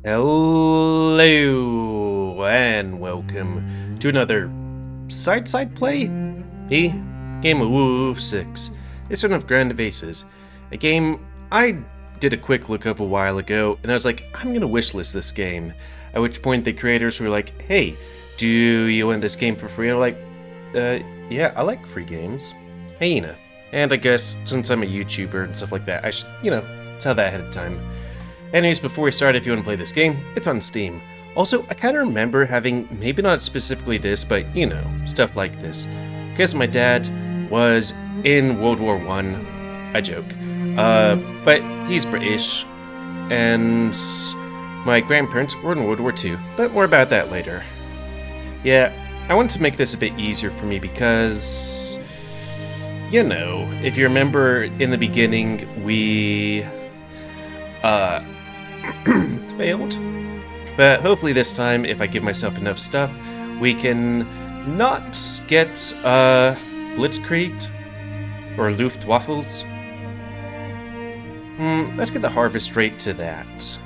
Hello and welcome to another side play. Me, Game of Wolf 6. This one of Grand Vases, a game I did a quick look of a while ago, and I was like, I'm gonna wishlist this game. At which point the creators were like, hey, do you want this game for free? And I'm like, yeah, I like free games. Hyena. And I guess since I'm a YouTuber and stuff like that, I should, tell that ahead of time. Anyways, before we start, if you want to play this game, it's on Steam. Also, I kind of remember having, maybe not specifically this, but, stuff like this. Because my dad was in World War One. I joke. But he's British, and my grandparents were in World War II, but more about that later. Yeah, I wanted to make this a bit easier for me because, if you remember in the beginning, we, failed. But hopefully this time, if I give myself enough stuff, we can not get, blitzkrieged or Luftwaffles. Let's get the harvest rate to that.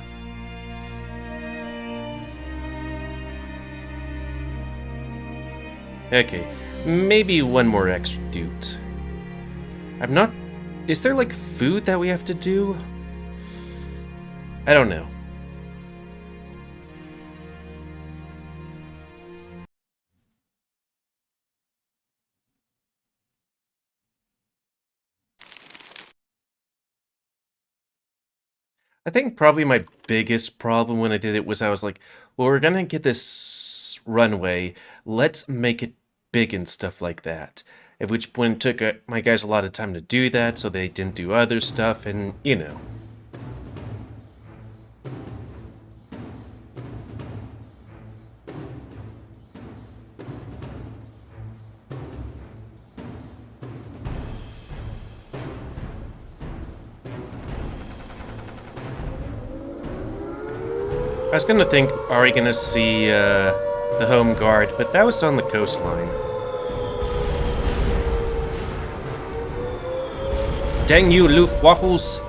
Okay, maybe one more extra doot. I'm not... Is there, like, food that we have to do? I don't know. I think probably my biggest problem when I did it was I was like, well, we're gonna get this runway, let's make it big and stuff like that. At which point it took my guys a lot of time to do that, so they didn't do other stuff, and, I was gonna think, are we gonna see, the home guard, but that was on the coastline. Dang you, Luftwaffles!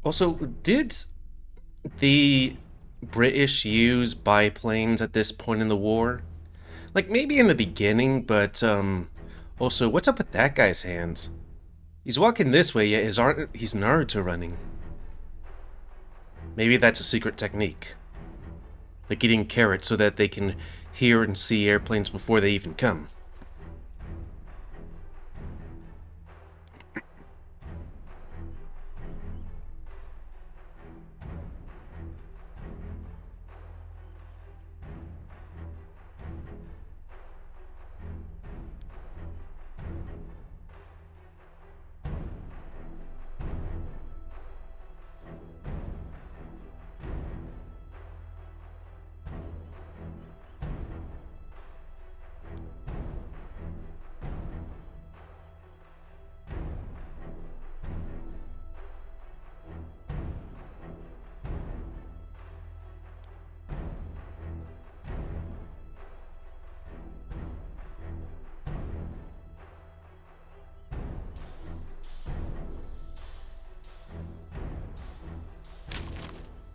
Also, did the British use biplanes at this point in the war? Like, maybe in the beginning, but, also, what's up with that guy's hands? He's walking this way, yet he's Naruto running. Maybe that's a secret technique. Like eating carrots so that they can hear and see airplanes before they even come.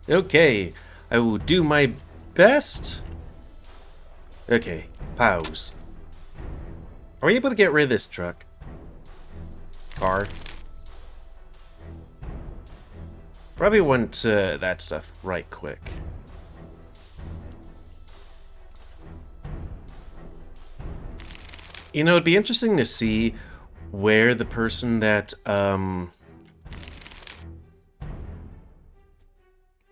Okay, I will do my best. Okay, pause. Are we able to get rid of this truck? Car? Probably want that stuff right quick. It'd be interesting to see where the person that,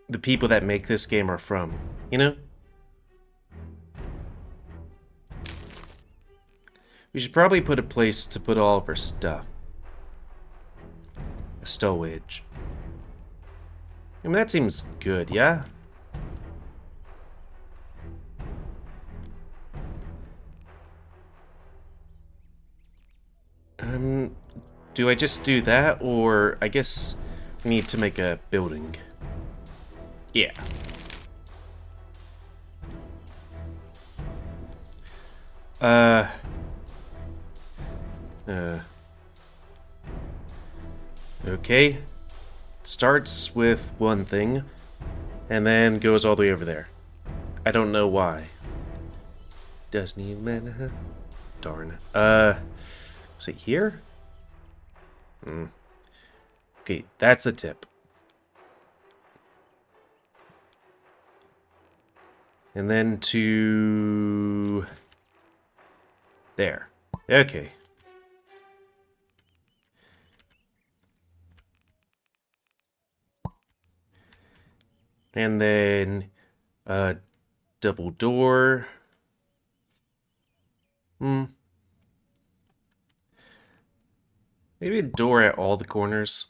the people that make this game are from, We should probably put a place to put all of our stuff. A stowage. I mean, that seems good, yeah? Do I just do that, or I guess we need to make a building? Yeah. Uh... Uh... Okay. Starts with one thing, and then goes all the way over there. I don't know why. Doesn't even matter. Darn. Is it here? Okay, that's the tip. And then to... there. Okay. And then... double door. Maybe a door at all the corners.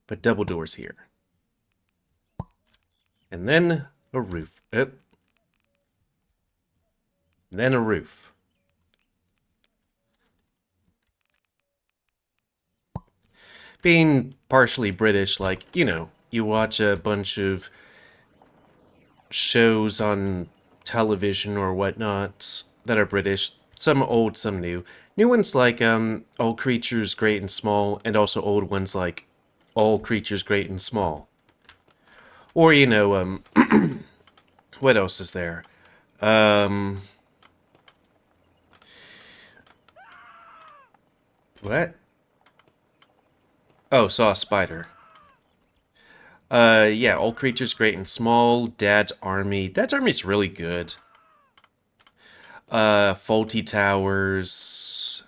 But double doors here. And then a roof. Then a roof. Being partially British, like, you know, you watch a bunch of shows on television or whatnot that are British, some old, some new. New ones like All Creatures Great and Small, and also old ones like All Creatures Great and Small. Or, you know, what else is there? What? Oh, saw a spider. Yeah, All Creatures Great and Small, Dad's Army. Dad's Army's really good. Faulty Towers,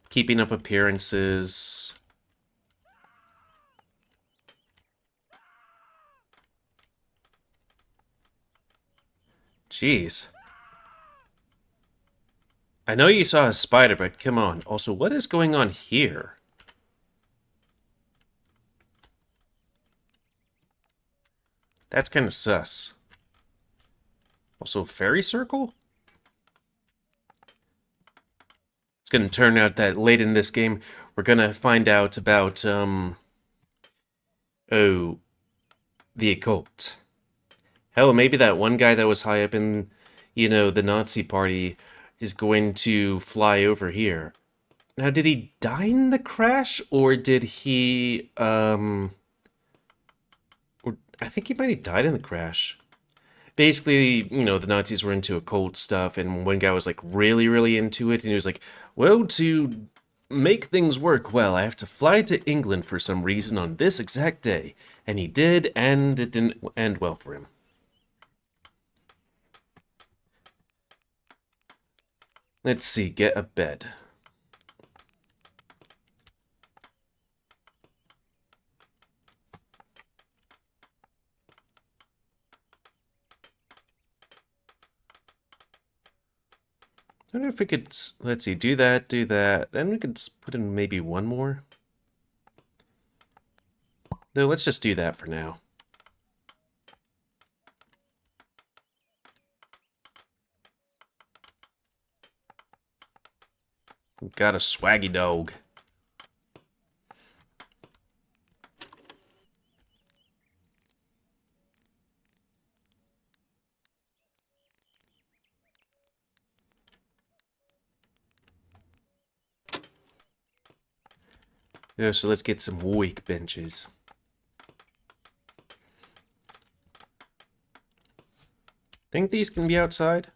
Keeping Up Appearances. Jeez. I know you saw a spider, but come on. Also, what is going on here? That's kind of sus. Also, fairy circle? It's going to turn out that late in this game, we're going to find out about, oh, the occult. Hell, maybe that one guy that was high up in, you know, the Nazi party is going to fly over here. Now, did he die in the crash, or did he, or I think he might have died in the crash. Basically, you know, the Nazis were into occult stuff, and one guy was, like, really, really into it, and he was like, well, to make things work well, I have to fly to England for some reason on this exact day. And he did, and it didn't end well for him. Let's see, get a bed. I wonder if we could, let's see, do that, do that. Then we could put in maybe one more. No, let's just do that for now. Got a swaggy dog. Yeah, so let's get some weak benches. Think these can be outside?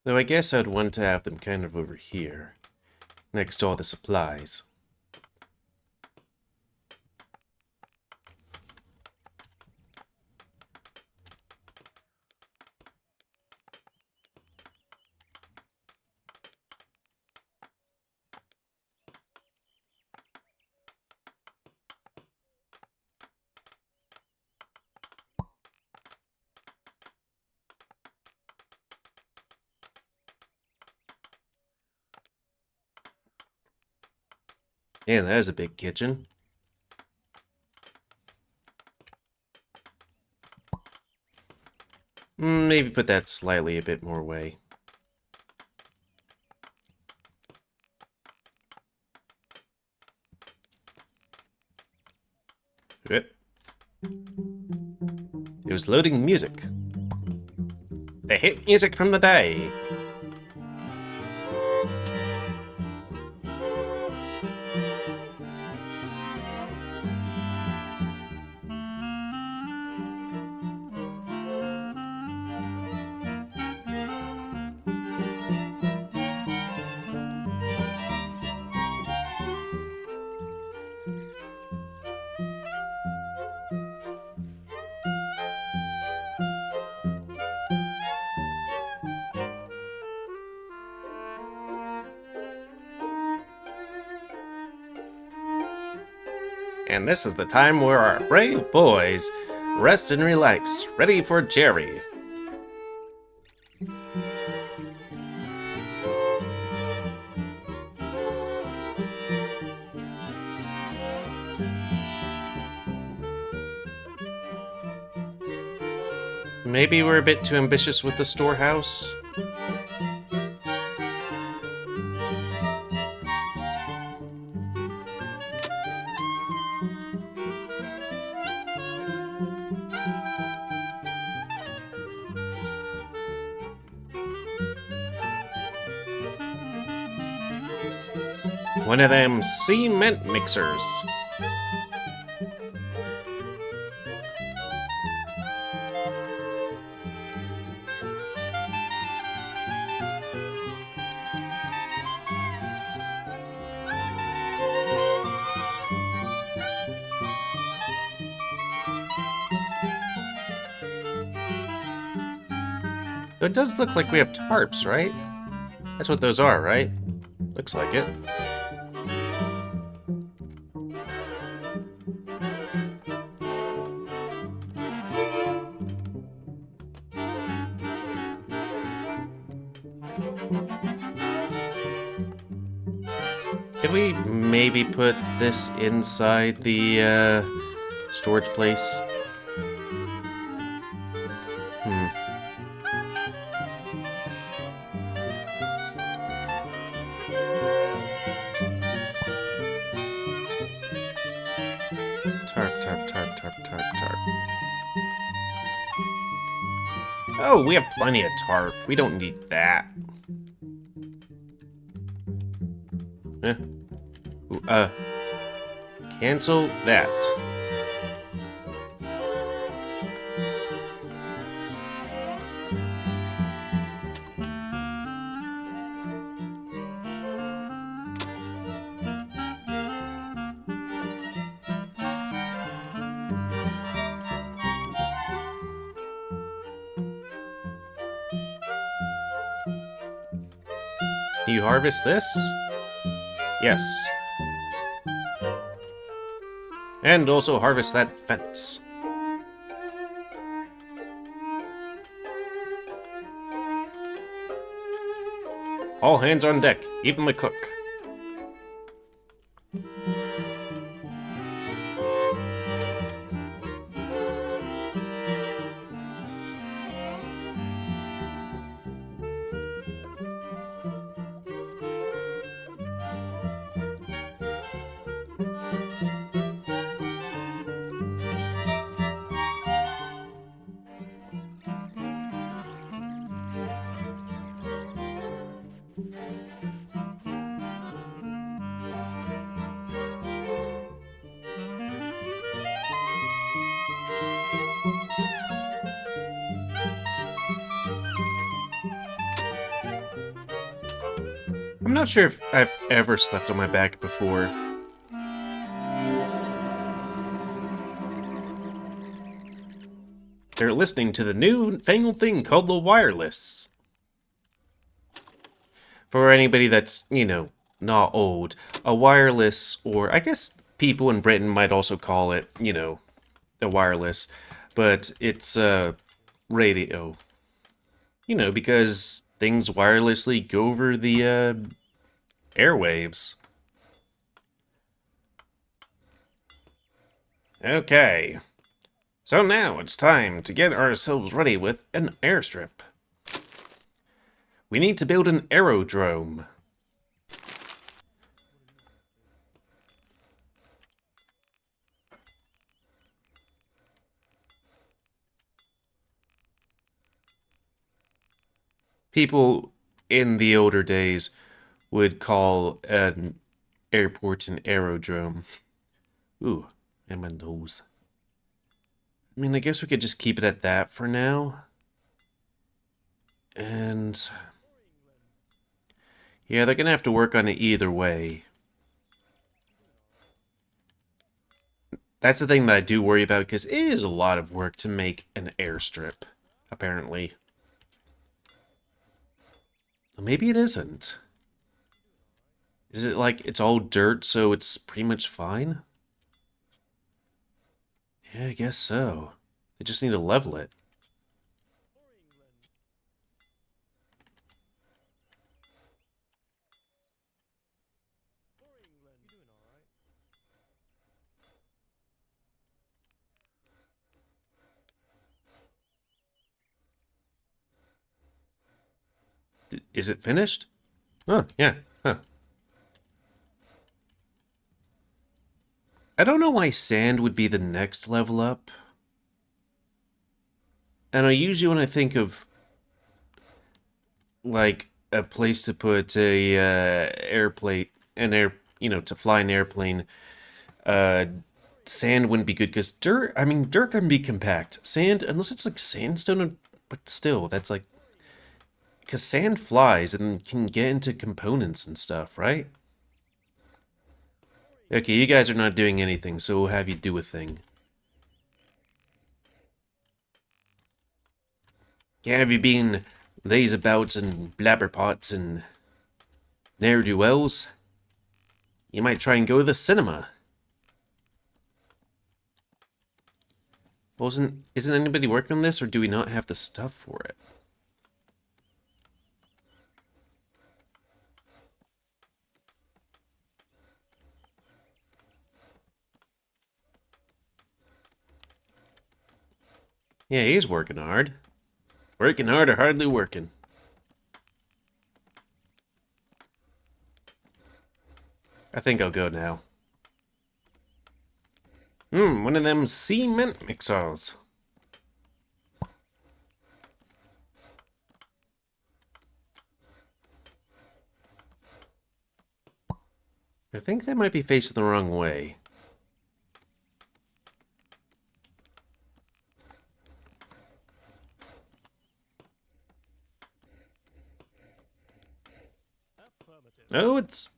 Though I guess I'd want to have them kind of over here, next to all the supplies. Yeah, that is a big kitchen. Maybe put that slightly a bit more away. It was loading music. The hit music from the day. And this is the time where our brave boys rest and relax, ready for Jerry. Maybe we're a bit too ambitious with the storehouse. One of them cement mixers. It does look like we have tarps, right? That's what those are, right? Looks like it. Could we maybe put this inside the storage place? Tarp. Oh, we have plenty of tarp. We don't need that. Eh. Ooh, cancel that. Can you harvest this? Yes. And also harvest that fence. All hands on deck, even the cook. I'm not sure if I've ever slept on my back before. They're listening to the new fangled thing called the wireless. For anybody that's, not old, a wireless, or I guess people in Britain might also call it, a wireless, but it's a radio. Because things wirelessly go over the airwaves. Okay. So now it's time to get ourselves ready with an airstrip. We need to build an aerodrome. People in the older days would call an airport an aerodrome. Ooh, and my nose. I mean, I guess we could just keep it at that for now. And yeah, they're gonna have to work on it either way. That's the thing that I do worry about, because it is a lot of work to make an airstrip, apparently. Maybe it isn't. Is it like it's all dirt, so it's pretty much fine? Yeah, I guess so. They just need to level it. Is it finished? Oh, yeah. Huh. I don't know why sand would be the next level up. And I usually, when I think of like a place to put a airplane, to fly an airplane, uh, sand wouldn't be good because dirt. I mean, dirt can be compact. Sand, unless it's like sandstone, but still, that's like because sand flies and can get into components and stuff, right? Okay, you guys are not doing anything, so we'll have you do a thing. Yeah, have you been lazeabouts and blabberpots and ne'er-do-wells? You might try and go to the cinema. Isn't anybody working on this, or do we not have the stuff for it? Yeah, he's working hard. Working hard or hardly working. I think I'll go now. One of them cement mixers. I think they might be facing the wrong way. Oh, it's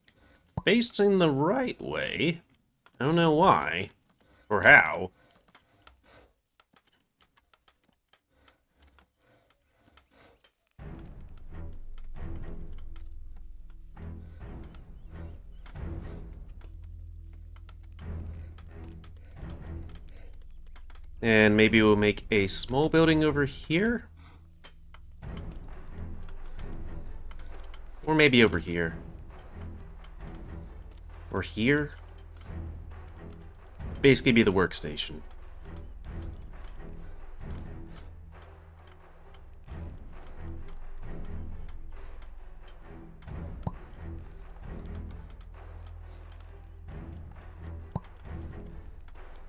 facing the right way. I don't know why. Or how. And maybe we'll make a small building over here? Or maybe over here. Or here? Basically be the workstation.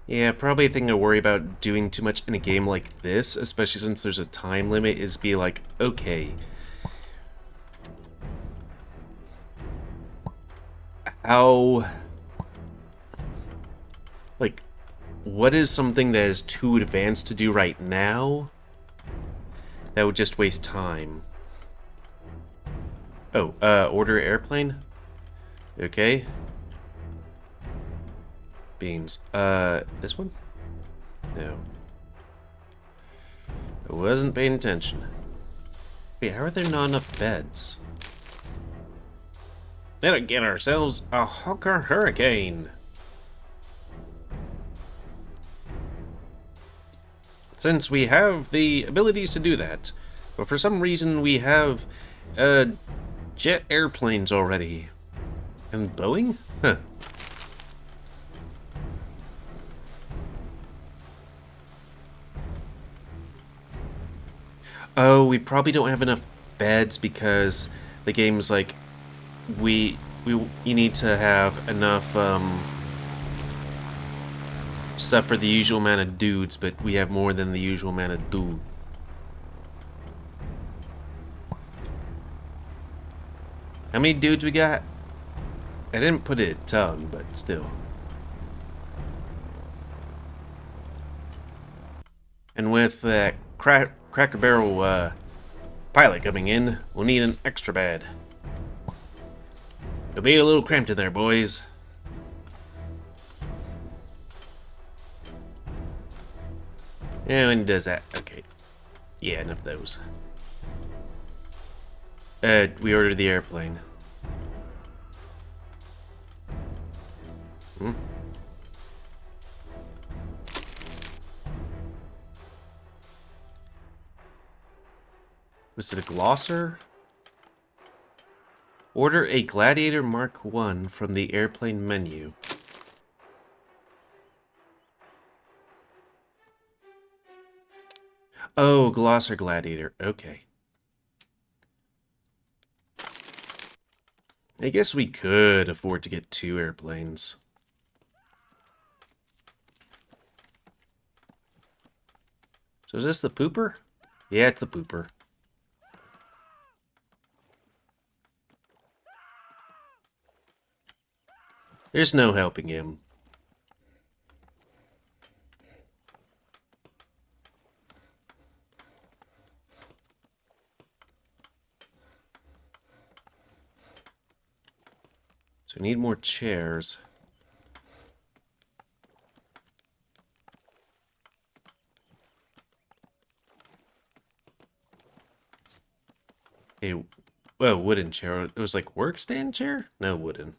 Yeah, probably a thing to worry about doing too much in a game like this, especially since there's a time limit, is be like, okay, how... Like, what is something that is too advanced to do right now that would just waste time? Oh, order airplane? Okay. Beans. This one? No. I wasn't paying attention. Wait, how are there not enough beds? Better get ourselves a Hawker Hurricane. Since we have the abilities to do that, but for some reason we have, jet airplanes already. And Boeing? Huh. Oh, we probably don't have enough beds because the game's like we you need to have enough stuff for the usual amount of dudes, but we have more than the usual amount of dudes. How many dudes we got? I didn't put it a ton, but still. And with that Cracker Barrel pilot coming in, we'll need an extra bed. It'll be a little cramped in there, boys. Yeah, when he does that, okay. Yeah, enough of those. We ordered the airplane. Hmm? Was it a glosser? Order a Gladiator Mark 1 from the airplane menu. Oh, glosser Gladiator. Okay. I guess we could afford to get 2 airplanes. So is this the pooper? Yeah, it's the pooper. There's no helping him. So we need more chairs. A well, wooden chair. It was like workstand chair? No, wooden.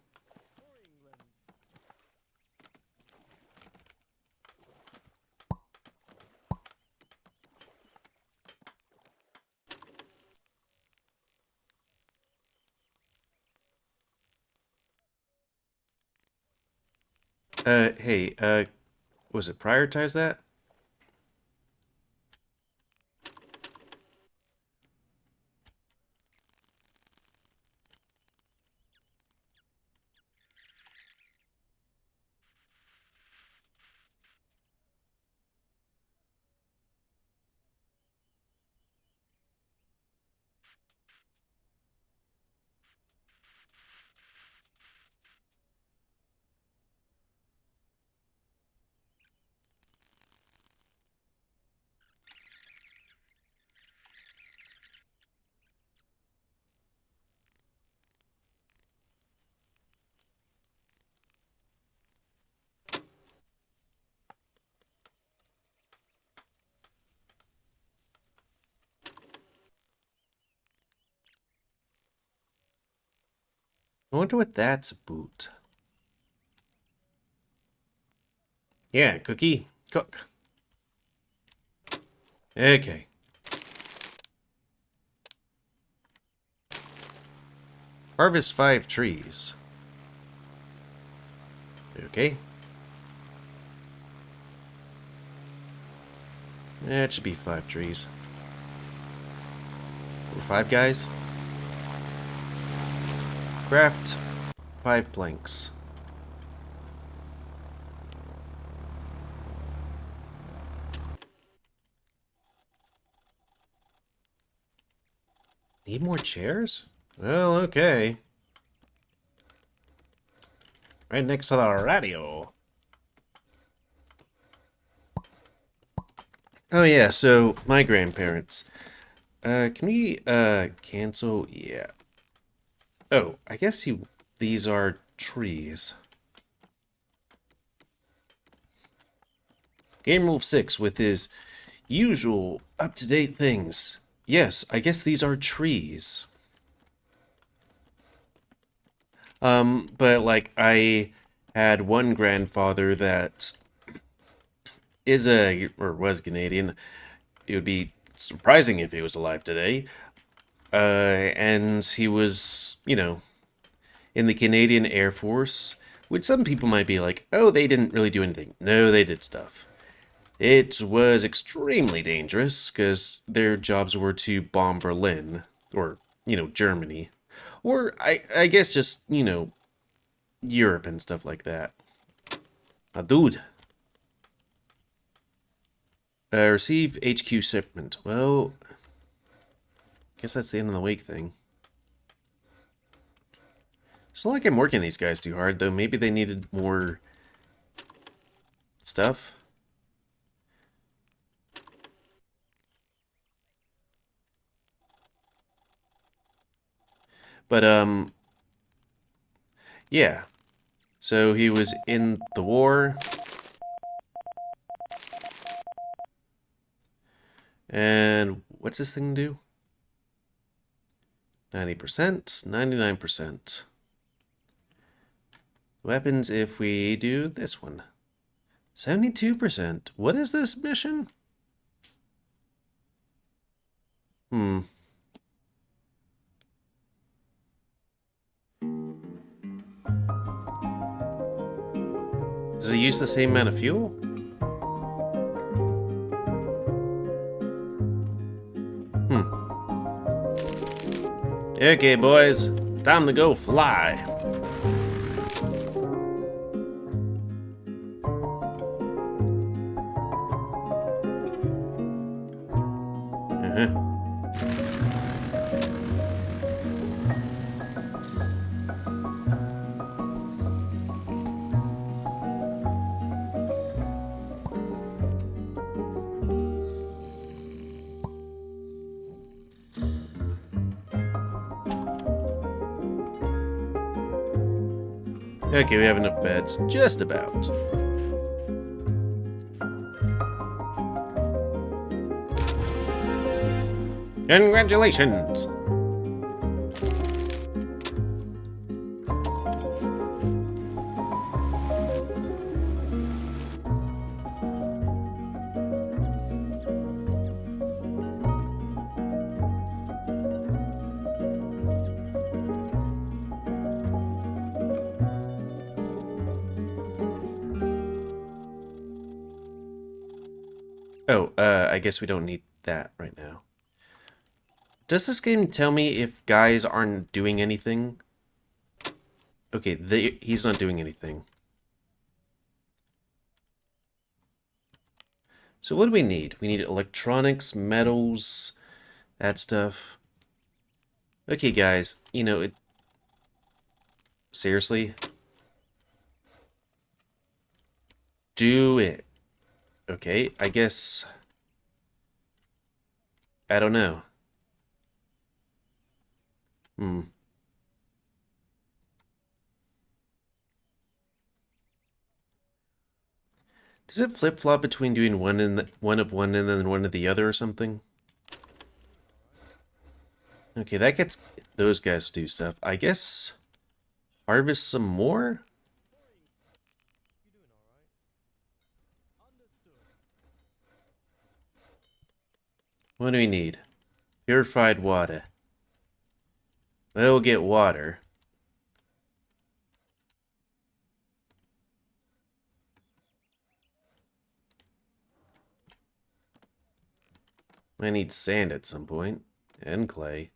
Hey, was it prioritize that? I wonder what that's about. Yeah, cookie. Cook. Okay. Harvest 5 trees. Okay. It should be 5 trees. Or 5 guys. Craft 5 planks. Need more chairs? Well, okay. Right next to the radio. Oh yeah, so my grandparents. Can we cancel? Yeah. Oh, I guess these are trees. Game Rule 6 with his usual up-to-date things. Yes, I guess these are trees. But like I had one grandfather that is or was Canadian. It would be surprising if he was alive today. And he was, in the Canadian Air Force, which some people might be like, oh, they didn't really do anything. No, they did stuff. It was extremely dangerous because their jobs were to bomb Berlin, or, Germany. Or, I guess just, Europe and stuff like that. Dude. Receive HQ shipment. Well, guess that's the end of the week thing. It's not like I'm working these guys too hard, though. Maybe they needed more stuff. But, yeah. So he was in the war. And what's this thing do? 90%, 99%. What happens if we do this one? 72%. What is this mission? Hmm. Does it use the same amount of fuel? Hmm. Okay, boys. Time to go fly. Uh-huh. Okay, we have enough beds. Just about. Congratulations! Oh, I guess we don't need that right now. Does this game tell me if guys aren't doing anything? Okay, he's not doing anything. So what do we need? We need electronics, metals, that stuff. Okay, guys, seriously? Do it. Okay, I guess... I don't know. Hmm. Does it flip-flop between doing one of one and then one of the other or something? Okay, that gets those guys to do stuff. I guess harvest some more? What do we need? Purified water. We'll get water. I need sand at some point. And clay.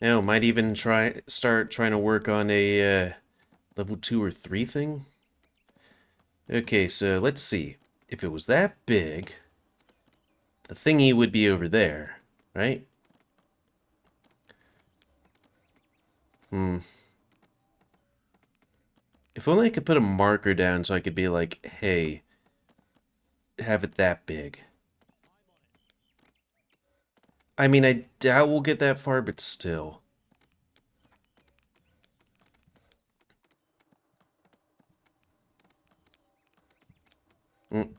Now, might even start trying to work on a level 2 or 3 thing. Okay, so let's see. If it was that big, the thingy would be over there, right? Hmm. If only I could put a marker down so I could be like, hey, have it that big. I mean, I doubt we'll get that far, but still. Mm.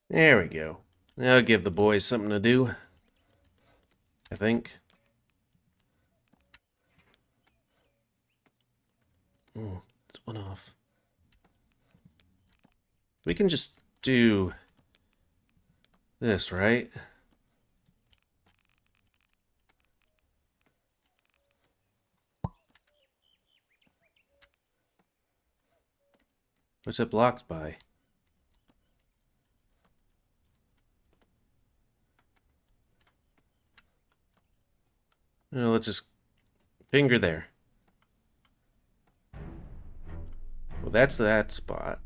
There we go. I'll give the boys something to do, I think. It's one off. We can just do this, right? What's it blocked by? Oh, let's just finger there. Well, that's that spot.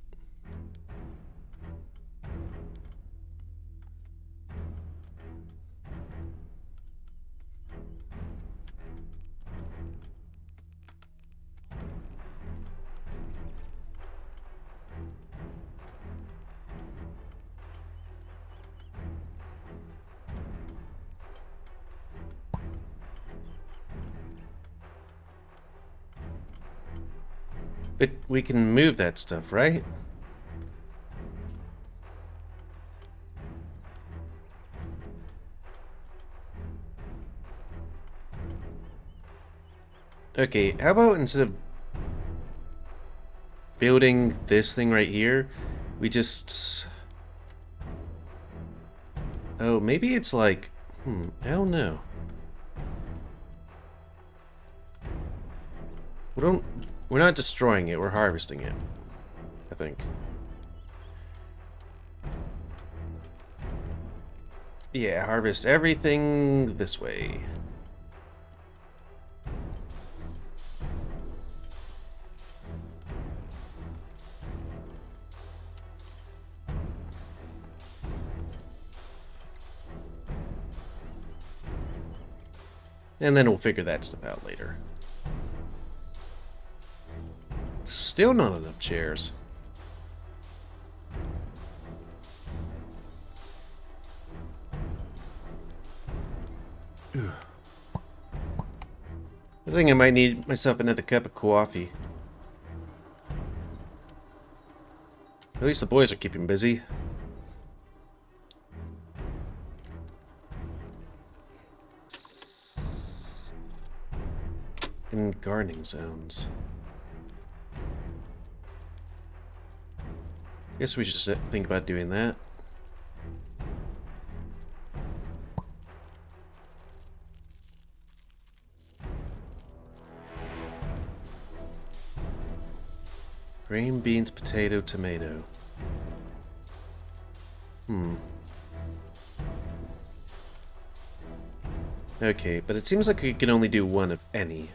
But we can move that stuff, right? Okay, how about instead of building this thing right here, we just... Oh, maybe it's like... I don't know. We're not destroying it, we're harvesting it, I think. Yeah, harvest everything this way. And then we'll figure that stuff out later. Still not enough chairs. I think I might need myself another cup of coffee. At least the boys are keeping busy. In gardening zones. Guess we should think about doing that. Green beans, potato, tomato. Okay, but it seems like we can only do one of any.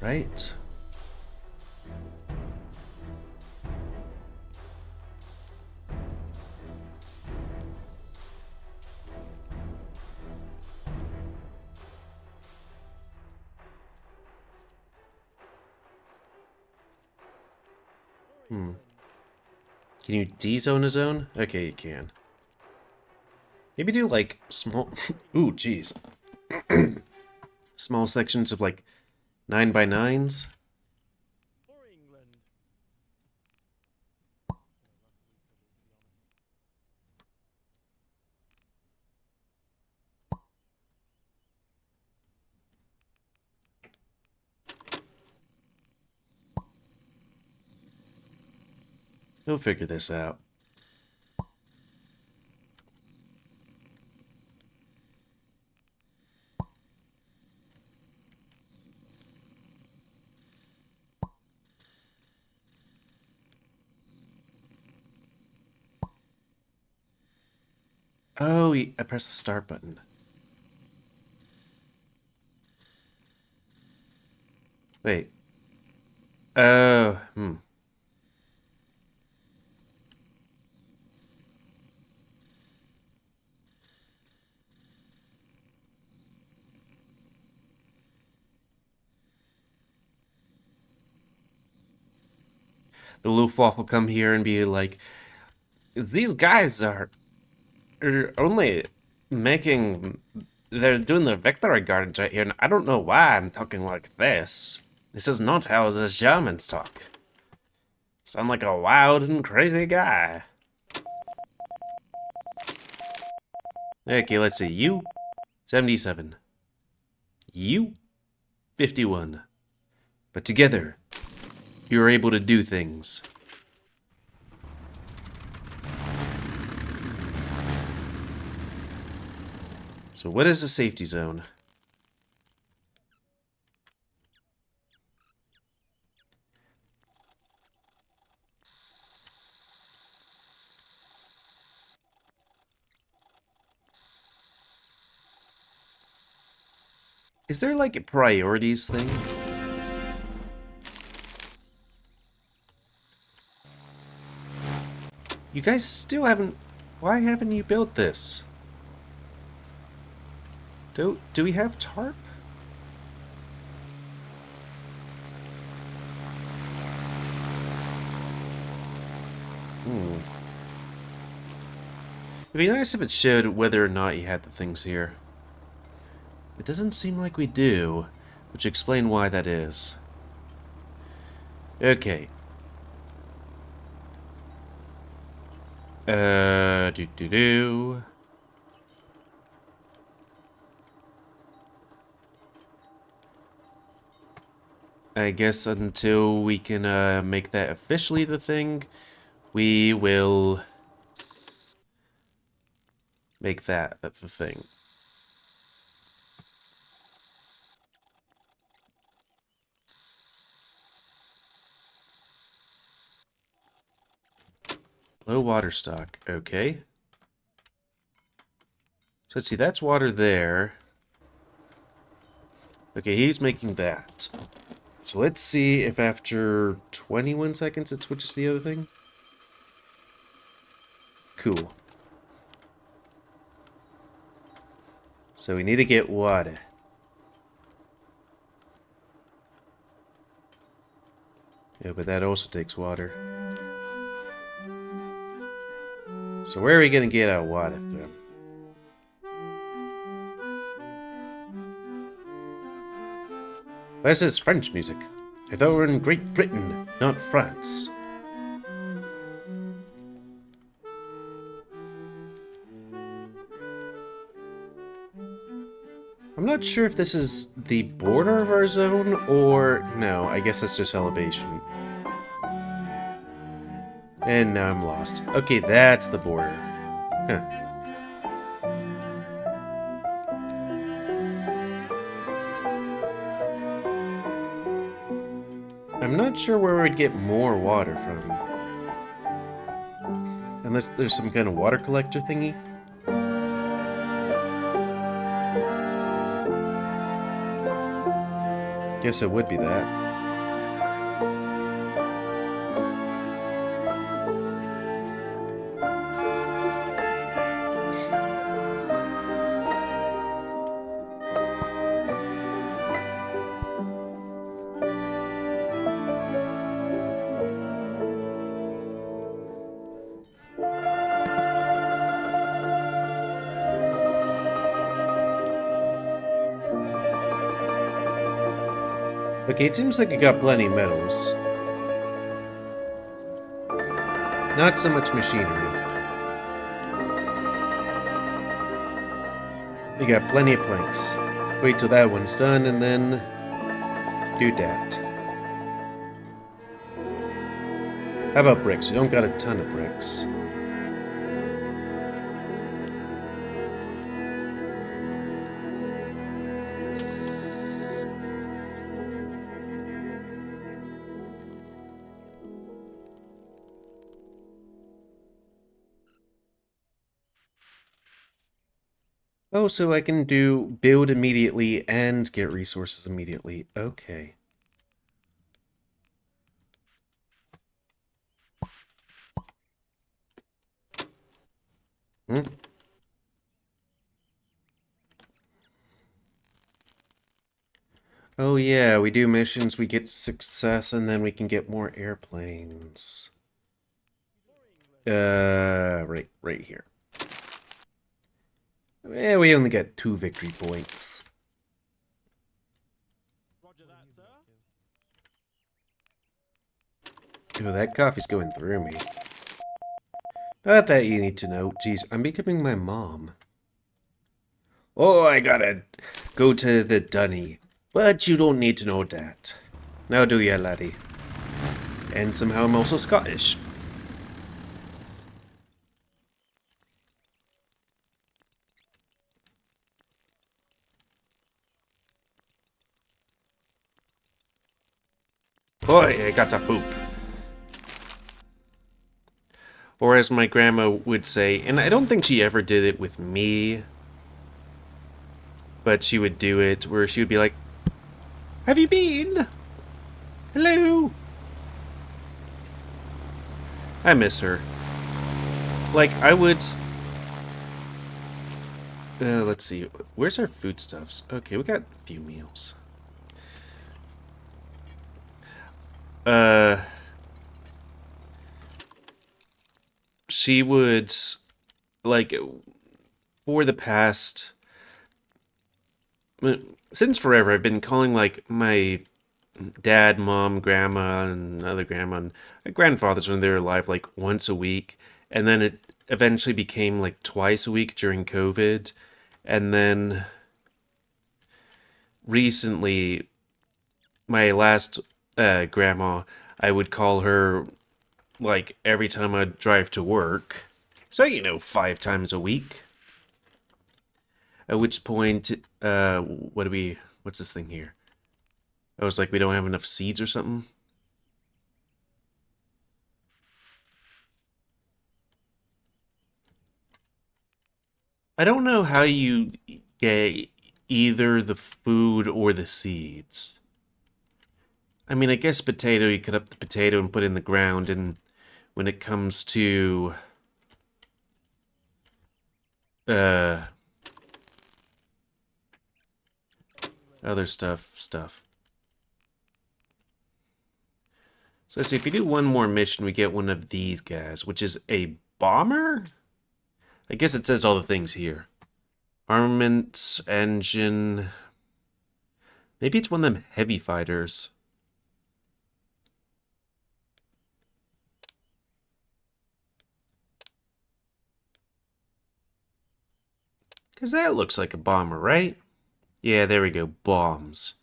Right? Can you D-zone a zone? Okay, you can. Maybe do like small... Ooh, jeez. Small sections of like 9x9s. We'll figure this out. Oh, I pressed the start button. Wait. Oh, The Luftwaffe will come here and be like, these guys are only making... They're doing the victory gardens right here, and I don't know why I'm talking like this. This is not how the Germans talk. Sound like a wild and crazy guy. Okay, let's see. You, 77. You, 51. But together, you are able to do things. So what is a safety zone? Is there like a priorities thing? You guys still haven't... Why haven't you built this? Do we have tarp? It'd be nice if it showed whether or not you had the things here. It doesn't seem like we do, which explain why that is. Okay. Do. I guess until we can make that officially the thing, we will make that the thing. Low water stock, okay. So let's see, that's water there. Okay, he's making that. So let's see if after 21 seconds it switches to the other thing. Cool. So we need to get water. Yeah, but that also takes water. So where are we gonna get our water from? This is French music. I thought we were in Great Britain, not France. I'm not sure if this is the border of our zone, or... No, I guess that's just elevation. And now I'm lost. Okay, that's the border. Huh. I'm not sure where we'd get more water from. Unless there's some kind of water collector thingy. Guess it would be that. Okay, it seems like you got plenty of metals. Not so much machinery. You got plenty of planks. Wait till that one's done and then do that. How about bricks? You don't got a ton of bricks. Oh, so I can do build immediately and get resources immediately. Okay. Hmm. Oh yeah, we do missions, we get success, and then we can get more airplanes. Right here. Yeah, we only got 2 victory points. Roger that, sir. Oh, that coffee's going through me. Not that you need to know. Jeez, I'm becoming my mom. Oh, I gotta go to the dunny. But you don't need to know that. Now do ya, laddie? And somehow I'm also Scottish. Boy, I got to poop. Or as my grandma would say, and I don't think she ever did it with me, but she would do it where she would be like, "Have you been? Hello?" I miss her. Like, I would... let's see. Where's our foodstuffs? Okay, we got a few meals. She would, like, for the past... Since forever, I've been calling, like, my dad, mom, grandma, and other grandma, and my grandfathers when they were alive, like, once a week. And then it eventually became, like, twice a week during COVID. And then recently, my last grandma, I would call her like every time I drive to work. So, 5 times a week. At which point, what's this thing here? I was like, we don't have enough seeds or something. I don't know how you get either the food or the seeds. I mean, I guess potato, you cut up the potato and put it in the ground, and when it comes to uh other stuff. So let's see, if we do one more mission, we get one of these guys, which is a bomber? I guess it says all the things here. Armament, engine. Maybe it's one of them heavy fighters. Because that looks like a bomber, right? Yeah, there we go, bombs.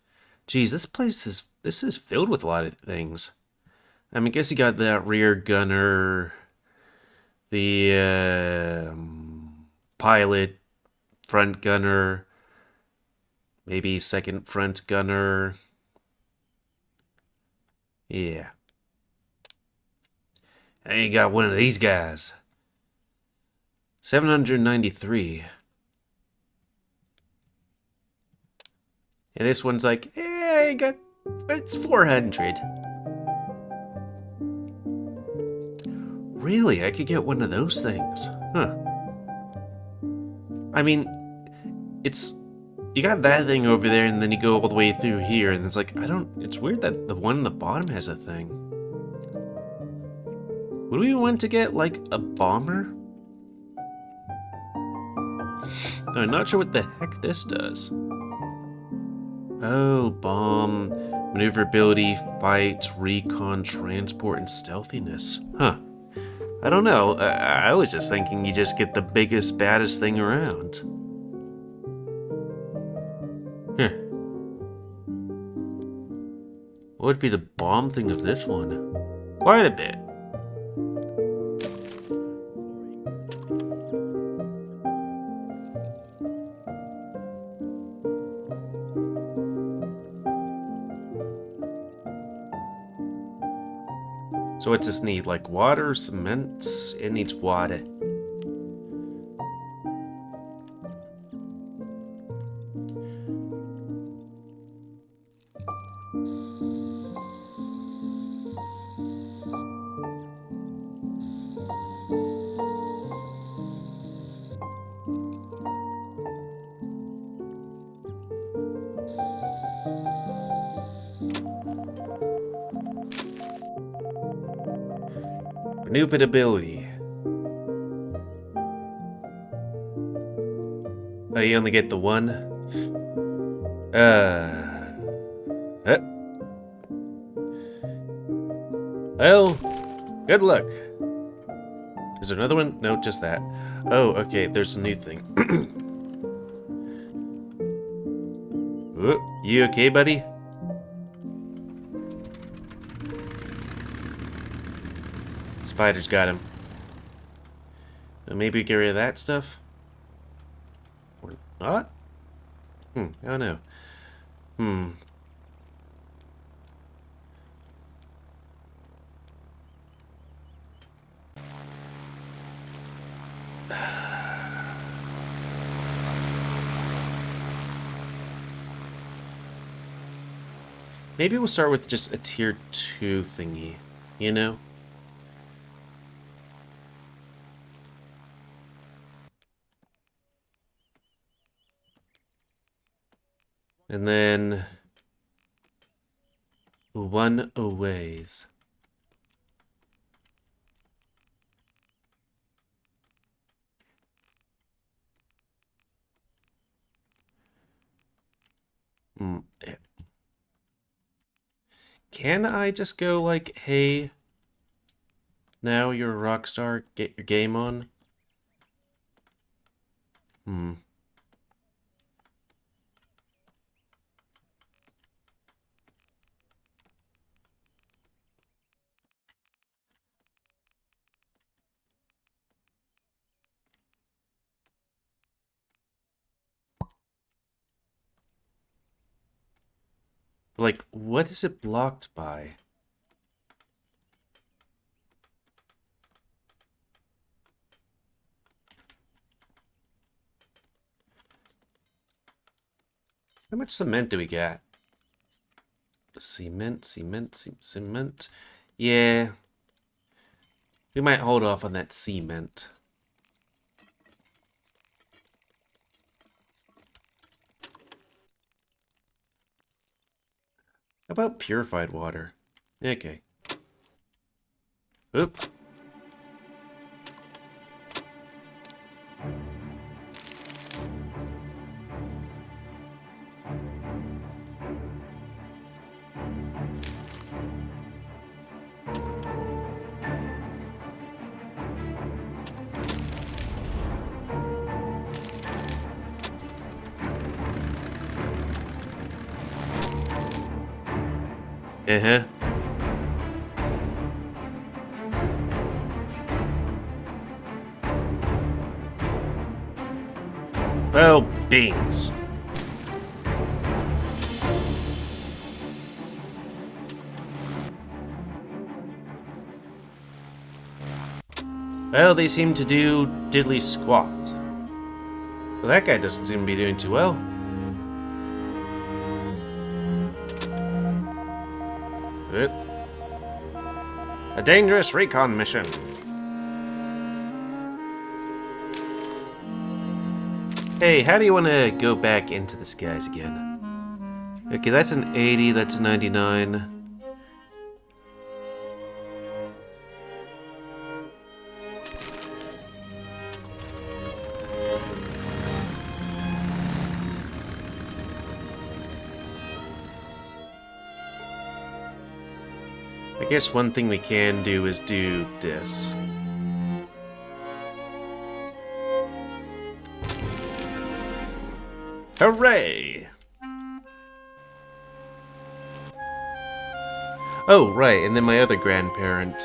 Geez, this is filled with a lot of things. I mean, I guess you got that rear gunner, the pilot, front gunner, maybe second front gunner. Yeah. I ain't got one of these guys. 793. And this one's like, I got... It's 400. Really? I could get one of those things. Huh. I mean, it's... You got that thing over there, and then you go all the way through here, and it's like, I don't... It's weird that the one on the bottom has a thing. Would we want to get, like, a bomber? No, I'm not sure what the heck this does. Oh, bomb, maneuverability, fight, recon, transport, and stealthiness. Huh. I don't know. I was just thinking you just get the biggest, baddest thing around. Huh. What would be the bomb thing of this one? Quite a bit. So what's this need? Like water, cement? It needs water. Maneuverability. Oh, you only get the one? Well, good luck. Is there another one? No, just that. Oh, okay, there's a new thing. Oh, you okay, buddy? Spider's got him. Well, maybe get rid of that stuff? Or not? I don't know. Maybe we'll start with just a tier 2 thingy, you know? And then... one a ways. Can I just go like, hey, now you're a rock star, get your game on? Like, what is it blocked by? How much cement do we get? Cement. Yeah. We might hold off on that cement. How about purified water? Okay. Oop. Uh-huh. Well, beans. Well, they seem to do diddly squat. Well, that guy doesn't seem to be doing too well. Oop. A dangerous recon mission. Hey, how do you want to go back into the skies again? Okay, that's an 80, that's a 99. I guess one thing we can do is do this. Hooray! Oh, right, and then my other grandparent,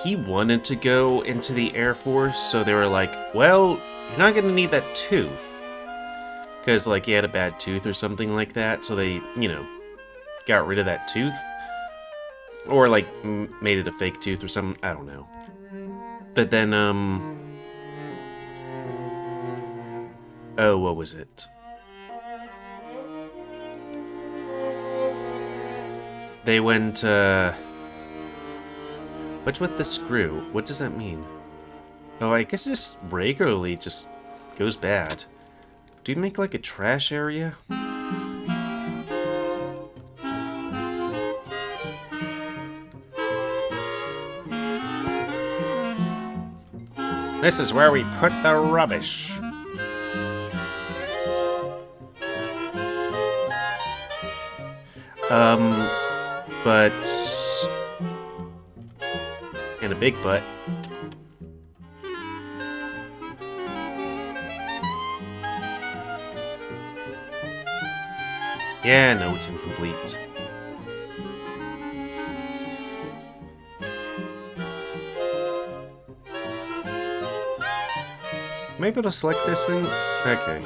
he wanted to go into the Air Force, so they were like, well, you're not gonna need that tooth. Because, like, he had a bad tooth or something like that, so they, you know, got rid of that tooth. Or, like, made it a fake tooth or something, I don't know. But then, oh, what was it? They went, what's with the screw? What does that mean? Oh, I guess it just regularly just goes bad. Do you make, like, a trash area? This is where we put the rubbish. But... and a big butt. Yeah, no, it's incomplete. Am I able to select this thing? Okay.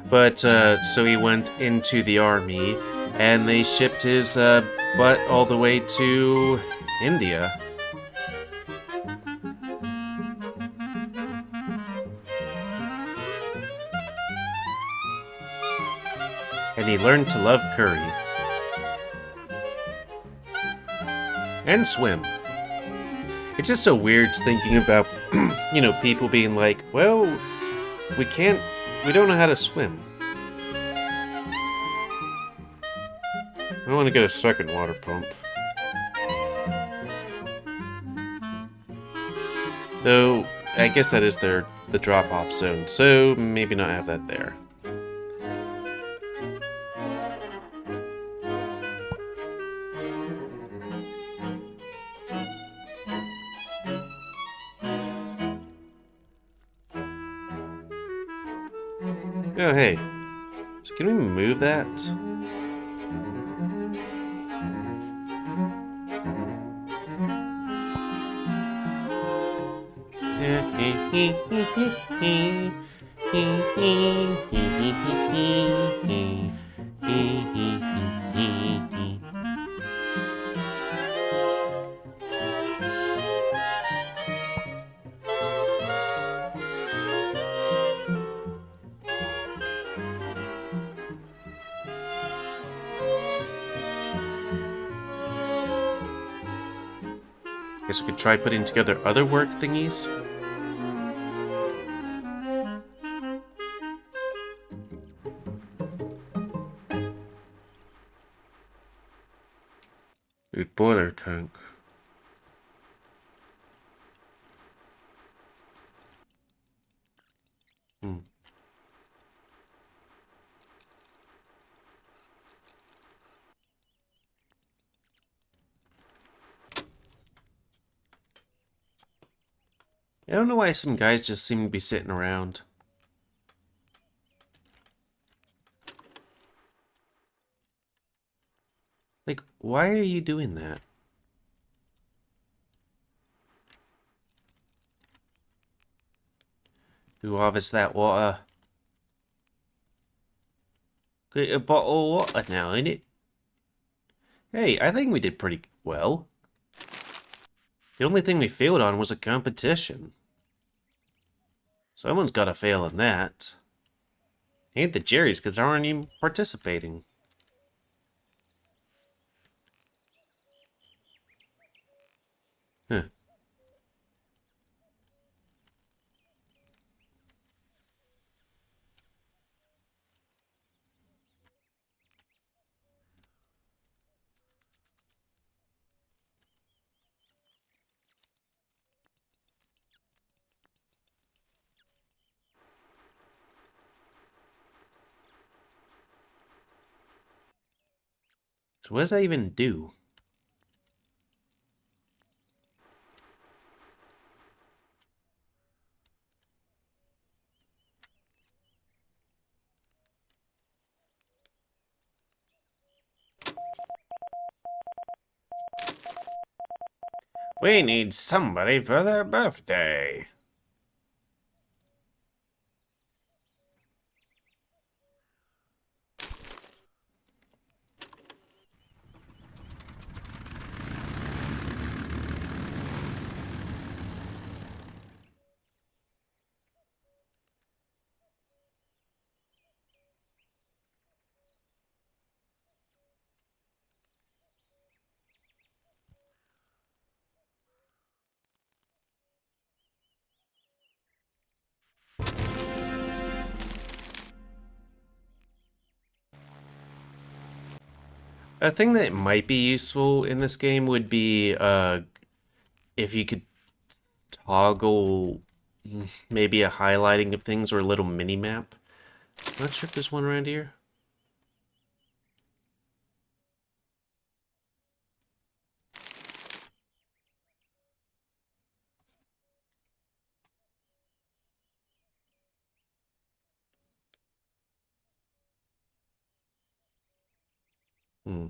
But, so he went into the army, and they shipped his, butt all the way to India. And he learned to love curry. And swim. It's just so weird thinking about, people being like, well, we don't know how to swim. I want to get a second water pump. Though, I guess that is the drop-off zone, so maybe not have that there. Oh, hey. So can we move that? Guess we could try putting together other work thingies. A boiler tank. I don't know why some guys just seem to be sitting around. Like, why are you doing that? Who harvests that water? Get a bottle of water now, ain't it? Hey, I think we did pretty well. The only thing we failed on was a competition. Someone's gotta fail in that. Ain't the Jerry's, because they aren't even participating. Huh. So what does that even do? We need somebody for their birthday. A thing that might be useful in this game would be if you could toggle maybe a highlighting of things or a little mini map. Not sure if there's one around here. Hmm.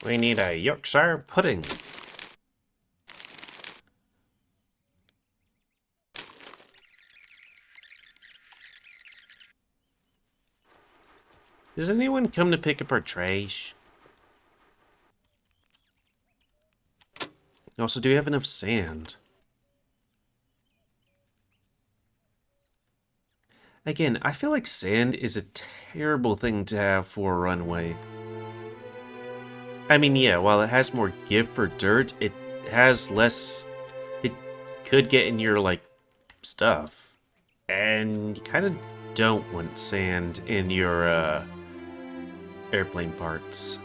We need a Yorkshire pudding. Does anyone come to pick up our trash? Also, do we have enough sand? Again, I feel like sand is a terrible thing to have for a runway. I mean, yeah, while it has more give for dirt, it has less. It could get in your, like, stuff. And you kind of don't want sand in your, airplane parts.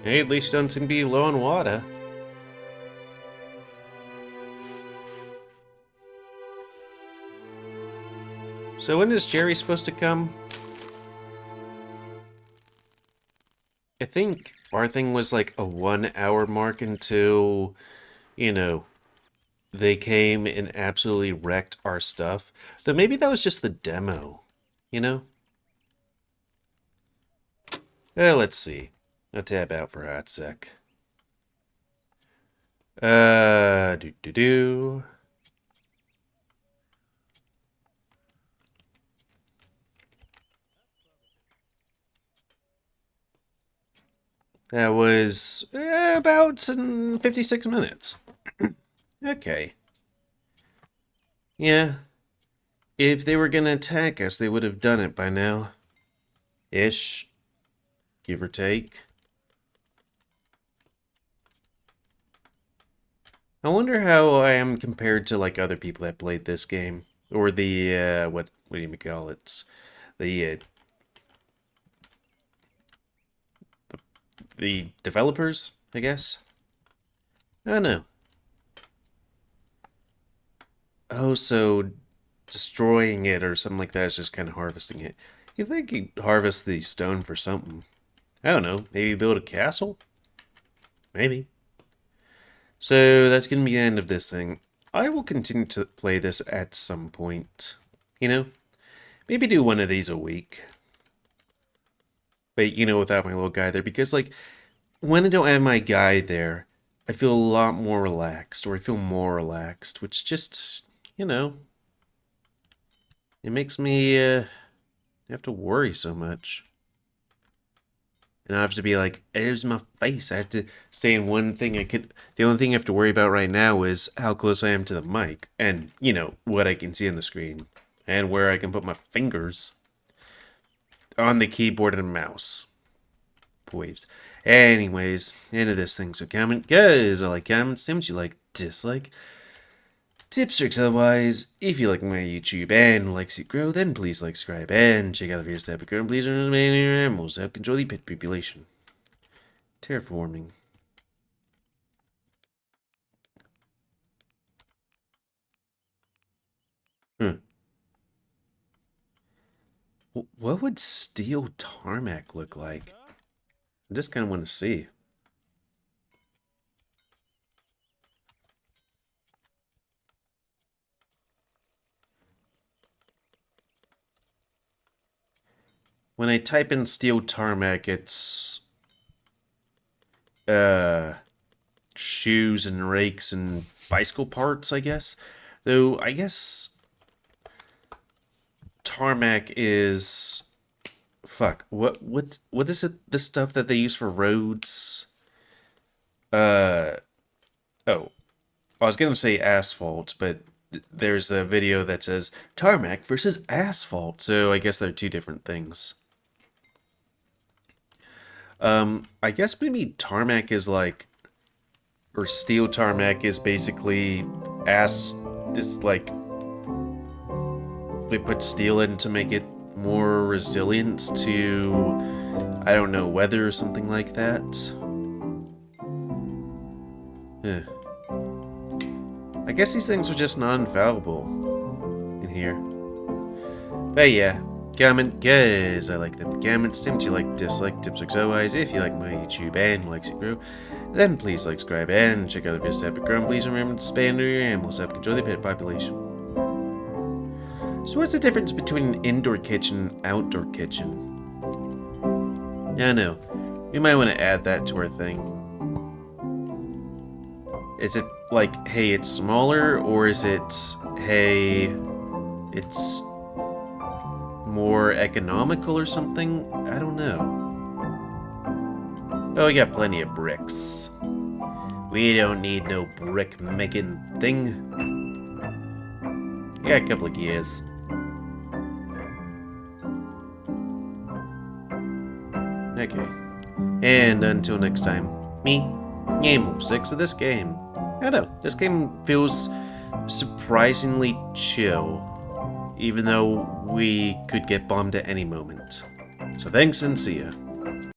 Hey, at least you don't seem to be low on water. So when is Jerry supposed to come? I think our thing was like a 1 hour mark until, you know, they came and absolutely wrecked our stuff. Though maybe that was just the demo, you know? Let's see. I'll tab out for a hot sec. Do. That was about 56 minutes. Okay. Yeah. If they were gonna attack us, they would have done it by now. Ish. Give or take. I wonder how I am compared to like other people that played this game. Or the, what do you call it? The, the developers, I guess? I don't know. Oh, so destroying it or something like that is just kind of harvesting it. You think you'd harvest the stone for something? I don't know. Maybe build a castle? Maybe. So that's going to be the end of this thing. I will continue to play this at some point. You know? Maybe do one of these a week. But, without my little guy there. Because, like, when I don't have my guy there, I feel a lot more relaxed. Or I feel more relaxed. Which just, it makes me have to worry so much. And I have to be like, there's my face. I have to stay in one thing. The only thing I have to worry about right now is how close I am to the mic. And, what I can see on the screen. And where I can put my fingers on the keyboard and mouse. Waves. Anyways, end of this thing. So comment, guys, I like comments, what you like, dislike. Tips, tricks, otherwise, if you like my YouTube and like to grow, then please like, subscribe, and check out the videos tab and please learn animals help control the pet population. Terraforming. Huh. What would steel tarmac look like? I just kind of want to see. When I type in steel tarmac, it's shoes and rakes and bicycle parts, I guess. Though I guess tarmac is fuck. What is it? The stuff that they use for roads? Uh oh. I was gonna say asphalt, but there's a video that says tarmac versus asphalt, so I guess they're two different things. I guess maybe tarmac is like, or steel tarmac is basically this like, they put steel in to make it more resilient to, I don't know, weather or something like that. Yeah. I guess these things are just not infallible in here. But yeah, comment, guys, I like them comments. Tips you like, dislike, tips otherwise. If you like my YouTube and likes it grow, then please like, subscribe, and check out the videos to help it grow. And please remember to expand your animals to help control the pet population. So what's the difference between an indoor kitchen and outdoor kitchen? Yeah, I know. We might want to add that to our thing. Is it like, hey, it's smaller, or is it, hey, it's more economical or something? I don't know. Oh, we got plenty of bricks. We don't need no brick making thing. We got a couple of gears. Okay. And until next time, me, Game of 6 of this game. I don't know, this game feels surprisingly chill, even though we could get bombed at any moment. So thanks and see ya.